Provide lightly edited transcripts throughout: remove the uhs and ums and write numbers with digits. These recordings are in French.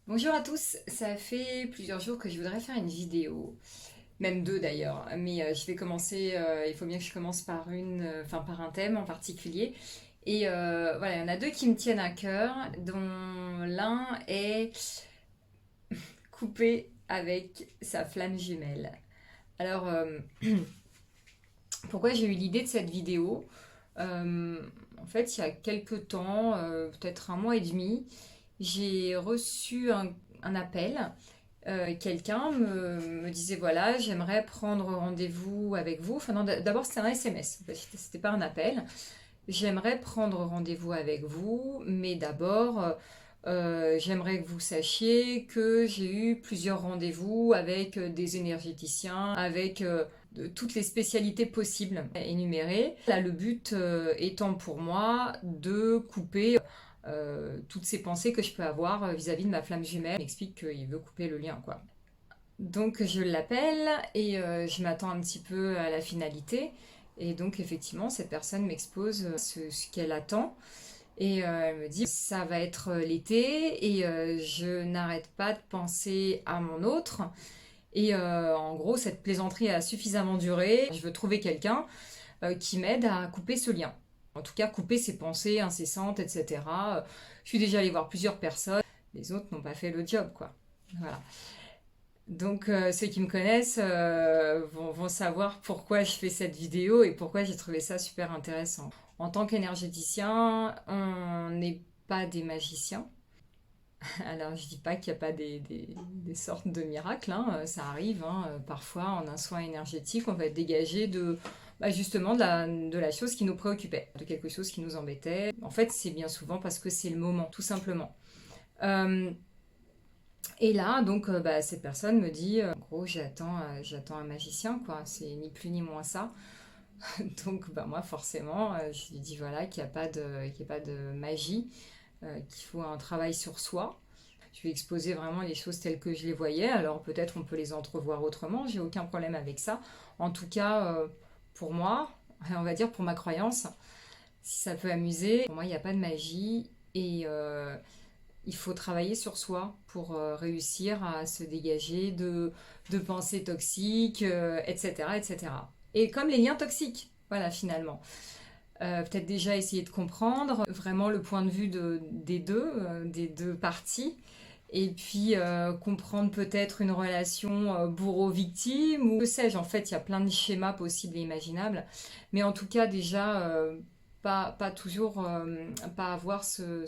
Bonjour à tous, ça fait plusieurs jours que je voudrais faire une vidéo, même deux d'ailleurs, mais je vais commencer, il faut bien que je commence par par un thème en particulier. Et voilà, il y en a deux qui me tiennent à cœur, dont l'un est coupé avec sa flamme jumelle. Alors, pourquoi j'ai eu l'idée de cette vidéo? Euh, En fait, il y a quelques temps, peut-être un mois et demi, j'ai reçu un appel. Quelqu'un me disait voilà, j'aimerais prendre rendez-vous avec vous. Enfin, non, d'abord c'était un SMS, c'était pas un appel. J'aimerais prendre rendez-vous avec vous, mais d'abord, j'aimerais que vous sachiez que j'ai eu plusieurs rendez-vous avec des énergéticiens, avec de toutes les spécialités possibles énumérées. Là, le but étant pour moi de couper toutes ces pensées que je peux avoir vis-à-vis de ma flamme jumelle. Il m'explique qu'il veut couper le lien, quoi. Donc je l'appelle et je m'attends un petit peu à la finalité. Et donc effectivement, cette personne m'expose ce qu'elle attend. Et elle me dit, ça va être l'été et je n'arrête pas de penser à mon autre. Et en gros, cette plaisanterie a suffisamment duré. Je veux trouver quelqu'un qui m'aide à couper ce lien. En tout cas, couper ces pensées incessantes, etc. Je suis déjà allée voir plusieurs personnes. Les autres n'ont pas fait le job, quoi. Voilà. Donc ceux qui me connaissent vont savoir pourquoi je fais cette vidéo et pourquoi j'ai trouvé ça super intéressant. En tant qu'énergéticien, on n'est pas des magiciens. Alors je dis pas qu'il n'y a pas des sortes de miracles, hein, ça arrive, hein, parfois en un soin énergétique on va être dégagé justement de la chose qui nous préoccupait, de quelque chose qui nous embêtait. En fait c'est bien souvent parce que c'est le moment, tout simplement. Euh, Et là, donc, cette personne me dit, en gros, j'attends un magicien, quoi. C'est ni plus ni moins ça. Donc, moi, forcément, je lui dis, voilà, qu'il n'y a pas de magie, qu'il faut un travail sur soi. Je lui ai exposé vraiment les choses telles que je les voyais. Alors, peut-être on peut les entrevoir autrement. J'ai aucun problème avec ça. En tout cas, pour moi, on va dire pour ma croyance, si ça peut amuser, pour moi, il n'y a pas de magie. Et il faut travailler sur soi pour réussir à se dégager de pensées toxiques, etc., etc. Et comme les liens toxiques, voilà, finalement. Peut-être déjà essayer de comprendre vraiment le point de vue des deux parties. Et puis comprendre peut-être une relation bourreau-victime, ou que sais-je, en fait, il y a plein de schémas possibles et imaginables. Mais en tout cas, déjà, pas toujours, pas avoir ce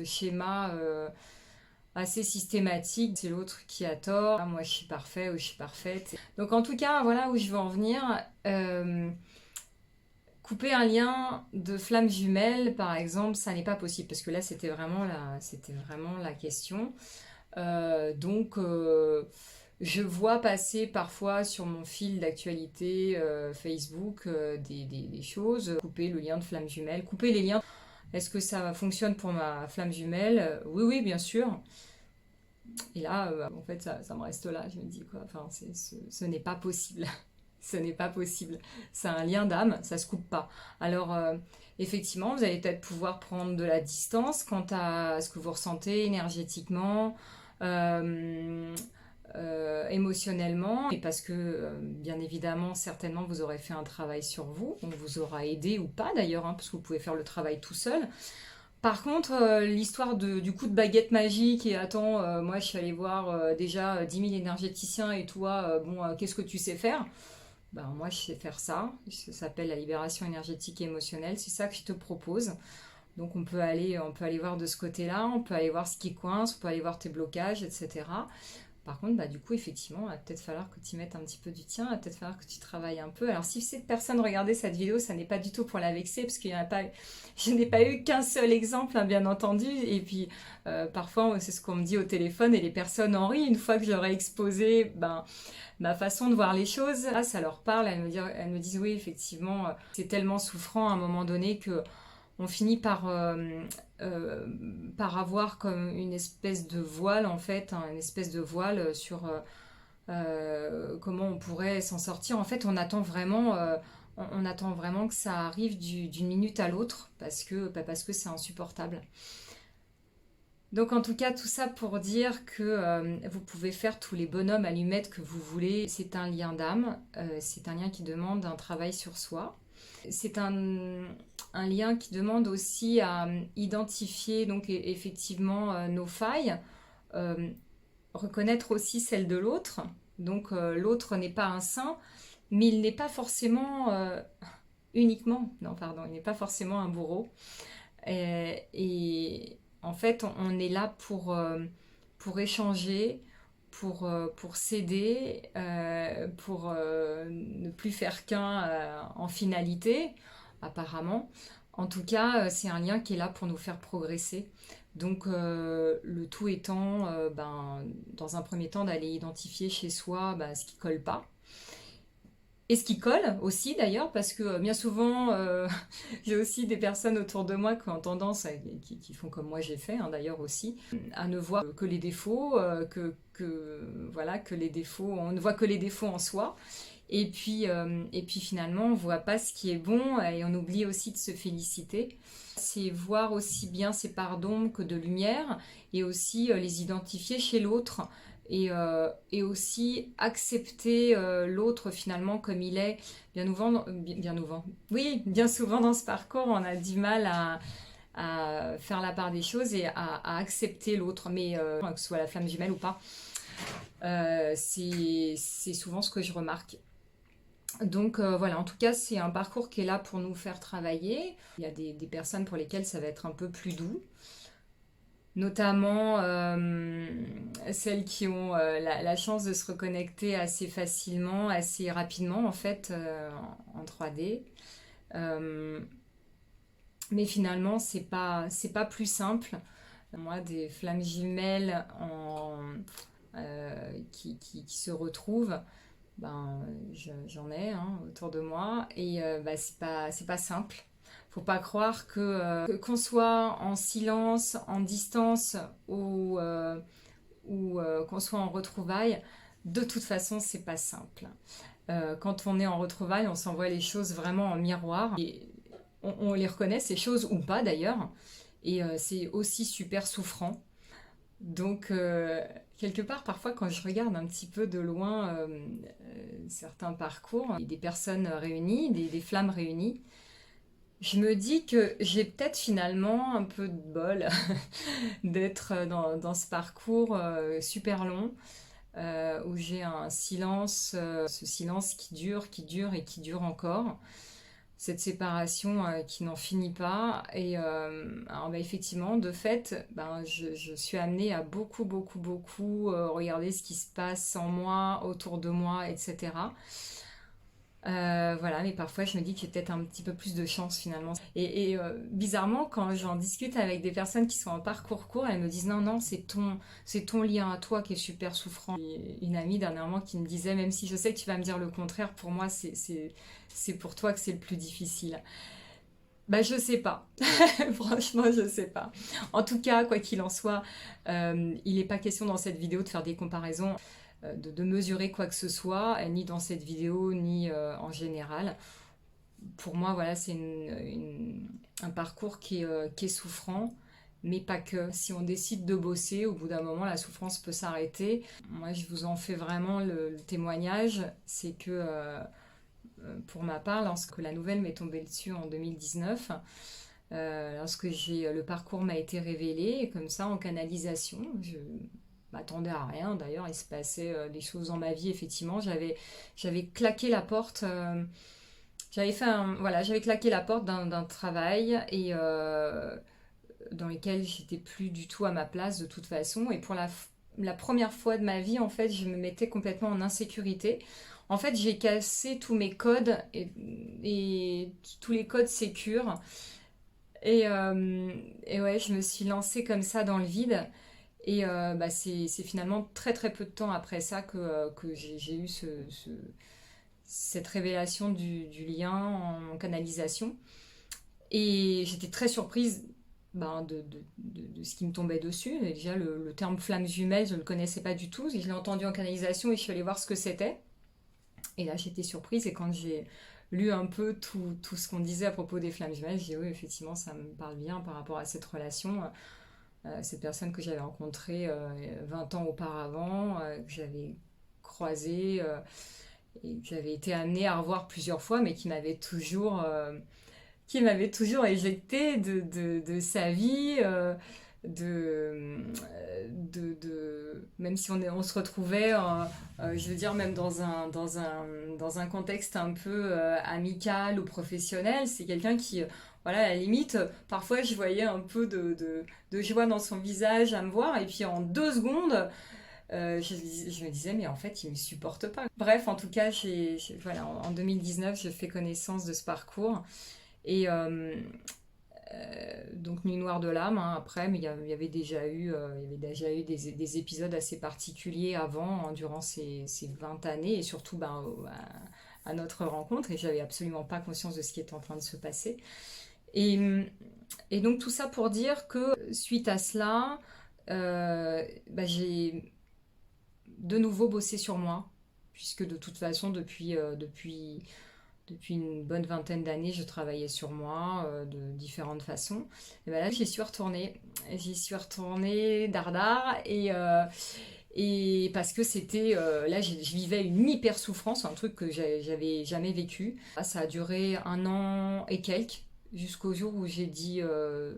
schéma assez systématique. C'est l'autre qui a tort, ah, moi je suis parfait ou je suis parfaite. Donc en tout cas, voilà où je veux en venir. Couper un lien de flamme jumelle, par exemple, ça n'est pas possible, parce que là c'était vraiment la question. Je vois passer parfois sur mon fil d'actualité Facebook des choses. Couper le lien de flamme jumelle, couper les liens. Est-ce que ça fonctionne pour ma flamme jumelle? Oui, oui, bien sûr. Et là, en fait, ça me reste là. Je me dis quoi, enfin, ce n'est pas possible. Ce n'est pas possible. C'est un lien d'âme, ça se coupe pas. Alors, effectivement, vous allez peut-être pouvoir prendre de la distance quant à ce que vous ressentez énergétiquement, euh, émotionnellement, et parce que, bien évidemment, certainement, vous aurez fait un travail sur vous, on vous aura aidé ou pas d'ailleurs, hein, parce que vous pouvez faire le travail tout seul. Par contre, l'histoire du coup de baguette magique et attends, moi je suis allée voir déjà 10 000 énergéticiens et toi, qu'est-ce que tu sais faire? Ben, moi je sais faire ça, ça s'appelle la libération énergétique et émotionnelle, c'est ça que je te propose. Donc on peut aller voir de ce côté-là, on peut aller voir ce qui coince, on peut aller voir tes blocages, etc. Par contre, du coup, effectivement, il va peut-être falloir que tu mettes un petit peu du tien, il va peut-être falloir que tu travailles un peu. Alors, si cette personne regardait cette vidéo, ça n'est pas du tout pour la vexer, parce qu'il y en a pas, je n'ai pas eu qu'un seul exemple, hein, bien entendu. Et puis, parfois, c'est ce qu'on me dit au téléphone, et les personnes en rient une fois que je leur ai exposé ma façon de voir les choses. Là, ça leur parle, elles me disent oui, effectivement, c'est tellement souffrant à un moment donné que on finit euh, par avoir comme une espèce de voile en fait, hein, une espèce de voile sur comment on pourrait s'en sortir. En fait, on attend vraiment que ça arrive d'une minute à l'autre parce que c'est insupportable. Donc en tout cas, tout ça pour dire que vous pouvez faire tous les bonhommes allumettes que vous voulez. C'est un lien d'âme, c'est un lien qui demande un travail sur soi. C'est un lien qui demande aussi à identifier donc effectivement nos failles, euh, reconnaître aussi celles de l'autre. Donc l'autre n'est pas un saint, mais il n'est pas forcément uniquement, non pardon, il n'est pas forcément un bourreau. Et en fait, on est là pour échanger, pour s'aider, pour ne plus faire qu'un en finalité, apparemment. En tout cas, c'est un lien qui est là pour nous faire progresser. Donc, le tout étant, dans un premier temps, d'aller identifier chez soi ce qui colle pas. Et ce qui colle aussi d'ailleurs, parce que bien souvent, j'ai aussi des personnes autour de moi qui ont tendance, qui font comme moi j'ai fait d'ailleurs aussi, à ne voir que les défauts, voilà, que les défauts, on ne voit que les défauts en soi. Et puis finalement, on ne voit pas ce qui est bon et on oublie aussi de se féliciter. C'est voir aussi bien ces parts d'ombre que de lumière et aussi les identifier chez l'autre et aussi accepter l'autre finalement comme il est. Bien souvent dans ce parcours, on a du mal à faire la part des choses et à accepter l'autre, mais que ce soit la flamme jumelle ou pas, c'est souvent ce que je remarque. Donc voilà, en tout cas, c'est un parcours qui est là pour nous faire travailler. Il y a des personnes pour lesquelles ça va être un peu plus doux, notamment celles qui ont la chance de se reconnecter assez facilement, assez rapidement en fait, en 3D. Euh, mais finalement, c'est pas plus simple. Moi, des flammes jumelles qui se retrouvent, j'en ai autour de moi et c'est pas simple. Faut pas croire qu'on soit en silence, en distance ou qu'on soit en retrouvailles. De toute façon, c'est pas simple. Quand on est en retrouvailles, on s'envoie les choses vraiment en miroir et on les reconnaît ces choses ou pas d'ailleurs. Et c'est aussi super souffrant. Donc, quelque part, parfois, quand je regarde un petit peu de loin certains parcours, des personnes réunies, des flammes réunies, je me dis que j'ai peut-être finalement un peu de bol d'être dans ce parcours super long, où j'ai un silence, ce silence qui dure et qui dure encore cette séparation qui n'en finit pas. Et alors, effectivement, de fait, je suis amenée à beaucoup regarder ce qui se passe en moi, autour de moi, etc. Voilà, mais parfois je me dis que j'ai peut-être un petit peu plus de chance finalement. Bizarrement, quand j'en discute avec des personnes qui sont en parcours court, elles me disent non, non, c'est ton lien à toi qui est super souffrant. Et une amie dernièrement qui me disait, même si je sais que tu vas me dire le contraire, pour moi c'est pour toi que c'est le plus difficile. Je sais pas. Franchement, je sais pas. En tout cas, quoi qu'il en soit, il n'est pas question dans cette vidéo de faire des comparaisons, de mesurer quoi que ce soit, ni dans cette vidéo, ni en général. Pour moi, voilà, c'est un parcours qui est souffrant, mais pas que. Si on décide de bosser, au bout d'un moment, la souffrance peut s'arrêter. Moi, je vous en fais vraiment le témoignage, c'est que pour ma part, lorsque la nouvelle m'est tombée dessus en 2019, lorsque le parcours m'a été révélé, comme ça, en canalisation, je m'attendais à rien. D'ailleurs, il se passait des choses dans ma vie, effectivement. J'avais claqué la porte. J'avais claqué la porte d'un travail et dans lequel j'étais plus du tout à ma place de toute façon. Et pour la première fois de ma vie, en fait, je me mettais complètement en insécurité. En fait, j'ai cassé tous mes codes et tous les codes sécures. Et ouais, je me suis lancée comme ça dans le vide. Et c'est finalement très très peu de temps après ça que j'ai eu cette révélation du lien en canalisation. Et j'étais très surprise de ce qui me tombait dessus. Et déjà, le terme flamme jumelle, je ne le connaissais pas du tout. Je l'ai entendu en canalisation et je suis allée voir ce que c'était. Et là, j'étais surprise. Et quand j'ai lu un peu tout ce qu'on disait à propos des flammes jumelles, j'ai dit oui, effectivement, ça me parle bien par rapport à cette relation. cette personne que j'avais rencontrée 20 ans auparavant, que j'avais croisée et que j'avais été amenée à revoir plusieurs fois, mais qui m'avait toujours éjecté de sa vie, même si on se retrouvait, je veux dire, même dans un contexte un peu amical ou professionnel, c'est quelqu'un qui, voilà, à la limite, parfois je voyais un peu de joie dans son visage à me voir, et puis en 2 secondes, je me disais, mais en fait, il me supporte pas. Bref, en tout cas, voilà, en 2019, je fais connaissance de ce parcours. Et donc Nuit Noire de l'âme, hein, après, mais il y avait déjà eu, des épisodes assez particuliers avant, hein, durant ces 20 années, et surtout ben, à notre rencontre, et j'avais absolument pas conscience de ce qui était en train de se passer. Et, et donc tout ça pour dire que suite à cela, bah, j'ai de nouveau bossé sur moi, puisque de toute façon, depuis une bonne vingtaine d'années, je travaillais sur moi de différentes façons. Et ben là, j'y suis retournée. J'y suis retournée dardard et parce que c'était là, je vivais une hyper souffrance, un truc que j'avais jamais vécu. Ça a duré 1 an et quelques jusqu'au jour où j'ai dit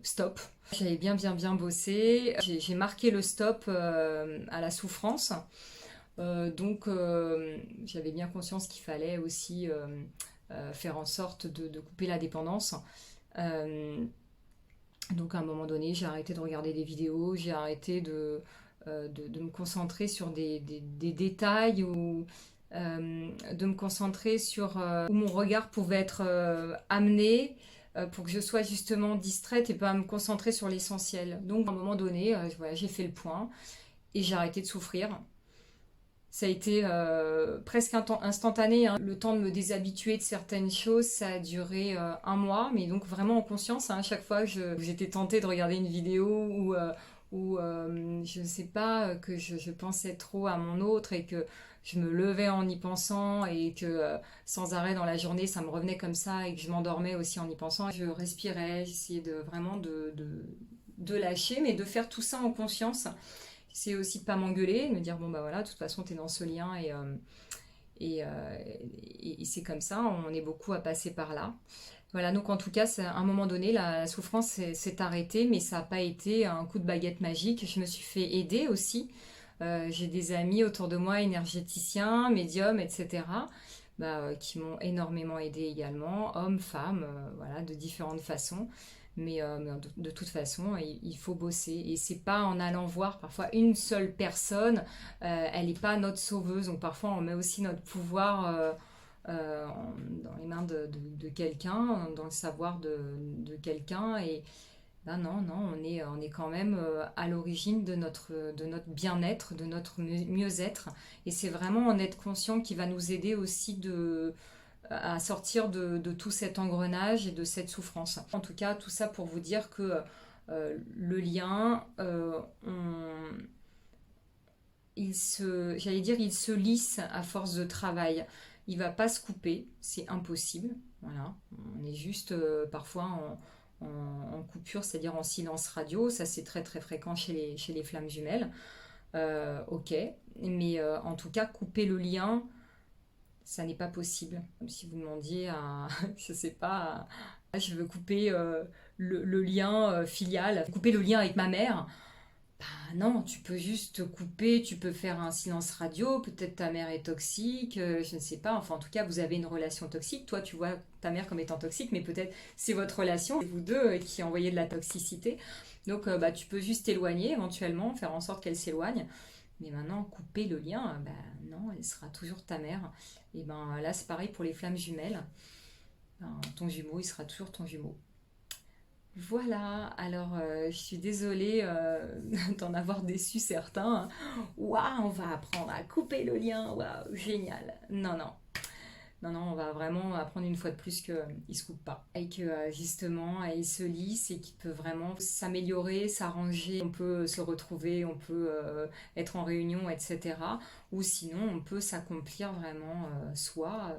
stop. J'avais bien bossé. J'ai marqué le stop à la souffrance. Donc j'avais bien conscience qu'il fallait aussi faire en sorte de couper la dépendance. Euh, donc à un moment donné, j'ai arrêté de regarder des vidéos, j'ai arrêté de me concentrer sur des détails ou de me concentrer sur où mon regard pouvait être amené pour que je sois justement distraite et pas me concentrer sur l'essentiel. Donc à un moment donné, voilà, j'ai fait le point et j'ai arrêté de souffrir. Ça a été presque instantané, hein. Le temps de me déshabituer de certaines choses, ça a duré 1 mois, mais donc vraiment en conscience, hein. À chaque fois que j'étais tentée de regarder une vidéo ou je ne sais pas, que je pensais trop à mon autre et que je me levais en y pensant et que sans arrêt dans la journée, ça me revenait comme ça et que je m'endormais aussi en y pensant. Je respirais, j'essayais vraiment de lâcher, mais de faire tout ça en conscience. C'est aussi de pas m'engueuler, de me dire bon bah voilà, de toute façon t'es dans ce lien et, euh, et c'est comme ça, on est beaucoup à passer par là. Voilà, donc en tout cas, à un moment donné, la souffrance s'est arrêtée, mais ça n'a pas été un coup de baguette magique. Je me suis fait aider aussi. J'ai des amis autour de moi, énergéticiens, médiums, etc., qui m'ont énormément aidé également, hommes, femmes, voilà, de différentes façons. Mais de toute façon, il faut bosser. Et c'est pas en allant voir parfois une seule personne, elle n'est pas notre sauveuse. Donc parfois, on met aussi notre pouvoir dans les mains de quelqu'un, dans le savoir de quelqu'un. Et ben non, non, on est quand même à l'origine de notre bien-être, de notre mieux-être. Et c'est vraiment en être conscient qui va nous aider aussi à sortir de tout cet engrenage et de cette souffrance. En tout cas, tout ça pour vous dire que le lien, j'allais dire, il se lisse à force de travail. Il va pas se couper, c'est impossible. Voilà, on est juste parfois en coupure, c'est-à-dire en silence radio. Ça, c'est très très fréquent chez les flammes jumelles. Ok, mais en tout cas, couper le lien, ça n'est pas possible. Comme si vous demandiez à, je sais pas, je veux couper le lien filial, couper le lien avec ma mère. Bah non, tu peux juste couper, tu peux faire un silence radio, peut-être ta mère est toxique, je ne sais pas, enfin en tout cas vous avez une relation toxique, toi tu vois ta mère comme étant toxique, mais peut-être c'est votre relation, c'est vous deux qui envoyez de la toxicité, donc bah, tu peux juste t'éloigner éventuellement, faire en sorte qu'elle s'éloigne, mais maintenant couper le lien, bah non, elle sera toujours ta mère, et ben là c'est pareil pour les flammes jumelles, ben, ton jumeau il sera toujours ton jumeau. Voilà, alors je suis désolée d'en avoir déçu certains. Waouh, on va apprendre à couper le lien, waouh, génial. Non, non, non, non, on va vraiment apprendre une fois de plus qu'il ne se coupe pas. Et que justement, il se lisse et qu'il peut vraiment s'améliorer, s'arranger. On peut se retrouver, on peut être en réunion, etc. Ou sinon, on peut s'accomplir vraiment soi,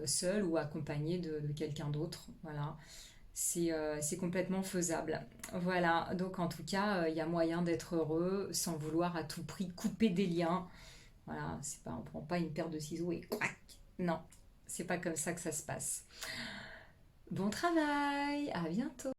seul ou accompagné de quelqu'un d'autre. Voilà. c'est complètement faisable. Voilà, donc en tout cas, il y a moyen d'être heureux sans vouloir à tout prix couper des liens. Voilà, c'est pas, on prend pas une paire de ciseaux et crac. Non, c'est pas comme ça que ça se passe. Bon travail, à bientôt.